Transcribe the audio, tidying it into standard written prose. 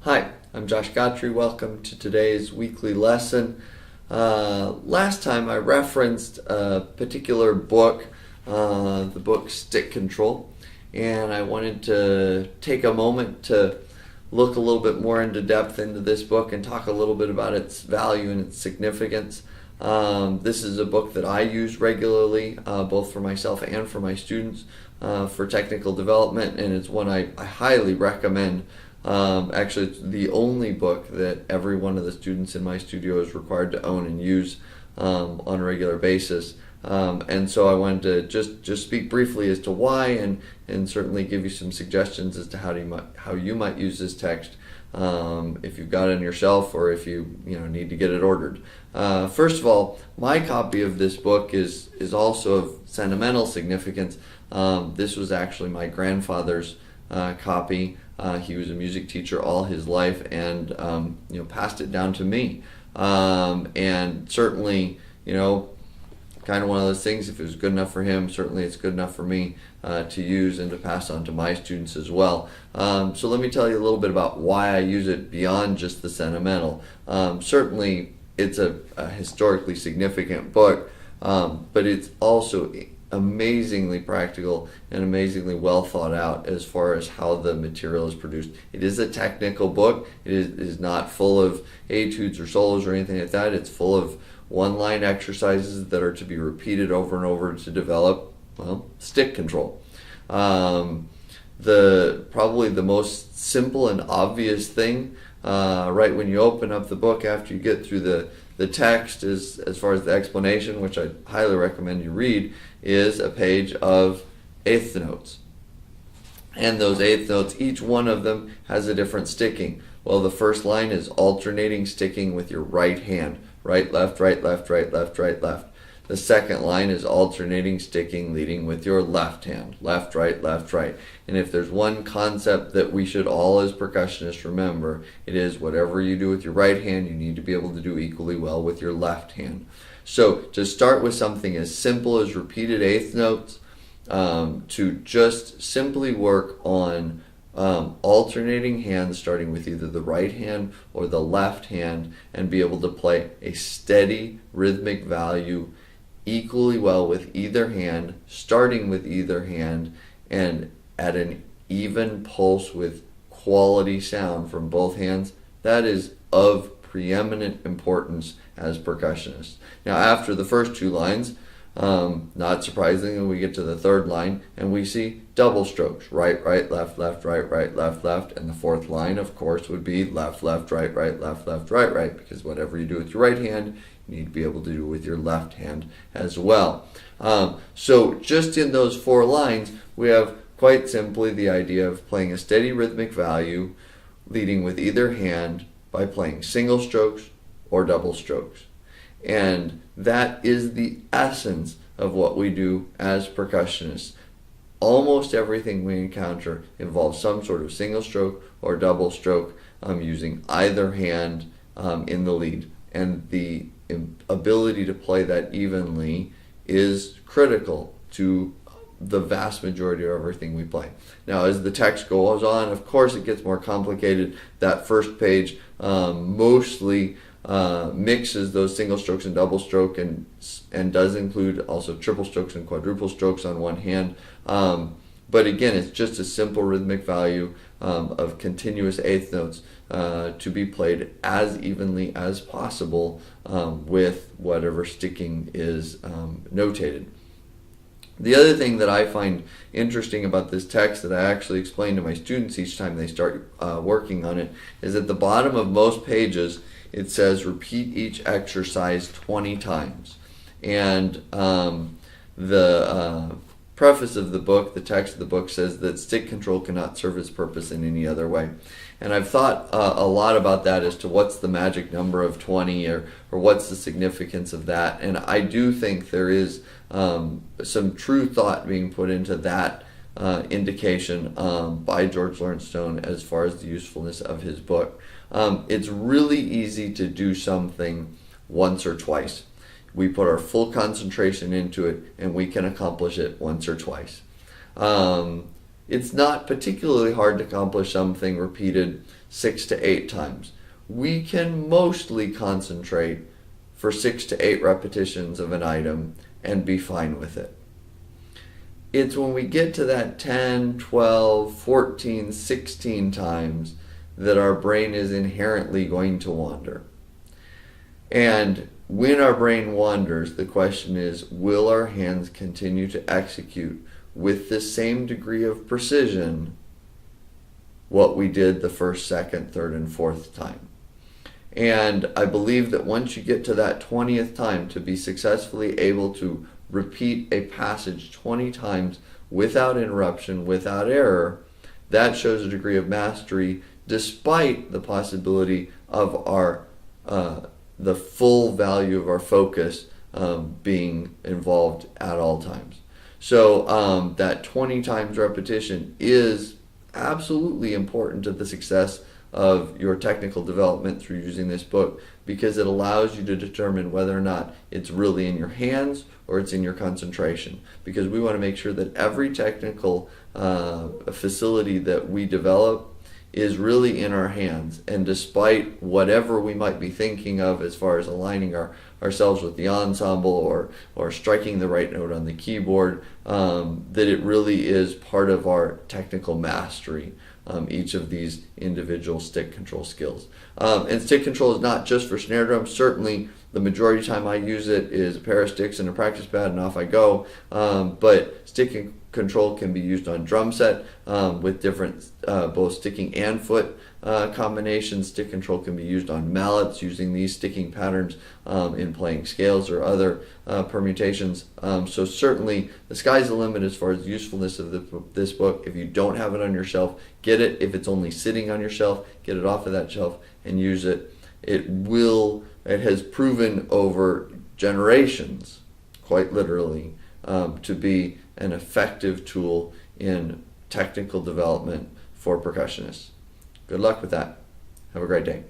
Hi, I'm Josh Gottry. Welcome to today's weekly lesson. Last time I referenced a particular book, the book Stick Control, and I wanted to take a moment to look a little bit more into depth into this book and talk a little bit about its value and its significance. This is a book that I use regularly, both for myself and for my students, for technical development, and it's one I highly recommend. Actually, it's the only book that every one of the students in my studio is required to own and use on a regular basis. And so I wanted to just speak briefly as to why, and certainly give you some suggestions as to how you might use this text if you've got it on your shelf or if you need to get it ordered. First of all, my copy of this book is also of sentimental significance. This was actually my grandfather's copy. He was a music teacher all his life, and passed it down to me. And certainly, kind of one of those things. If it was good enough for him, certainly it's good enough for me to use and to pass on to my students as well. So let me tell you a little bit about why I use it beyond just the sentimental. Certainly, it's a historically significant book, but it's also amazingly practical and amazingly well thought out as far as how the material is produced. It is a technical book. It is not full of etudes or solos or anything like that. It's full of one-line exercises that are to be repeated over and over to develop, stick control. Probably the most simple and obvious thing right when you open up the book after you get through the text is, as far as the explanation, which I highly recommend you read, is a page of eighth notes. And those eighth notes, each one of them has a different sticking. Well, the first line is alternating sticking with your right hand. Right, left, right, left, right, left, right, left. The second line is alternating sticking leading with your left hand. Left, right, left, right. And if there's one concept that we should all as percussionists remember, it is whatever you do with your right hand, you need to be able to do equally well with your left hand. So to start with something as simple as repeated eighth notes, to just simply work on alternating hands, starting with either the right hand or the left hand, and be able to play a steady rhythmic value equally well with either hand, starting with either hand, and at an even pulse with quality sound from both hands. That is of preeminent importance as percussionists. Now, after the first two lines, not surprisingly, we get to the third line and we see double strokes: right, right, left, left, right, right, left, left. And the fourth line, of course, would be left, left, right, right, left, left, right, right, because whatever you do with your right hand, you need to be able to do with your left hand as well. So just in those four lines, we have quite simply the idea of playing a steady rhythmic value, leading with either hand by playing single strokes or double strokes. And that is the essence of what we do as percussionists. Almost everything we encounter involves some sort of single stroke or double stroke, using either hand in the lead. And the ability to play that evenly is critical to the vast majority of everything we play. Now, as the text goes on, of course it gets more complicated. That first page mostly mixes those single strokes and double stroke, and does include also triple strokes and quadruple strokes on one hand. But again, it's just a simple rhythmic value of continuous eighth notes to be played as evenly as possible with whatever sticking is notated. The other thing that I find interesting about this text that I actually explain to my students each time they start working on it is at the bottom of most pages it says repeat each exercise 20 times. And the preface of the book, the text of the book, says that stick control cannot serve its purpose in any other way. And I've thought a lot about that as to what's the magic number of 20 or what's the significance of that. And I do think there is some true thought being put into that indication by George Lawrence Stone as far as the usefulness of his book. It's really easy to do something once or twice. We put our full concentration into it and we can accomplish it once or twice. It's not particularly hard to accomplish something repeated 6 to 8 times. We can mostly concentrate for 6 to 8 repetitions of an item and be fine with it. It's when we get to that 10, 12, 14, 16 times that our brain is inherently going to wander. And when our brain wanders, the question is, will our hands continue to execute with the same degree of precision what we did the first, second, third, and fourth time? And I believe that once you get to that 20th time, to be successfully able to repeat a passage 20 times without interruption, without error, that shows a degree of mastery despite the possibility of our the full value of our focus being involved at all times. So that 20 times repetition is absolutely important to the success of your technical development through using this book, because it allows you to determine whether or not it's really in your hands or it's in your concentration. Because we want to make sure that every technical facility that we develop is really in our hands, and despite whatever we might be thinking of as far as aligning ourselves with the ensemble or striking the right note on the keyboard, that it really is part of our technical mastery, each of these individual stick control skills. And stick control is not just for snare drums. Certainly the majority of the time I use it is a pair of sticks and a practice pad and off I go, but stick control can be used on drum set with different both sticking and foot combinations. Stick control can be used on mallets using these sticking patterns in playing scales or other permutations. So certainly the sky's the limit as far as the usefulness of this book. If you don't have it on your shelf, get it. If it's only sitting on your shelf, get it off of that shelf and use it. It has proven over generations, quite literally, to be an effective tool in technical development for percussionists. Good luck with that. Have a great day.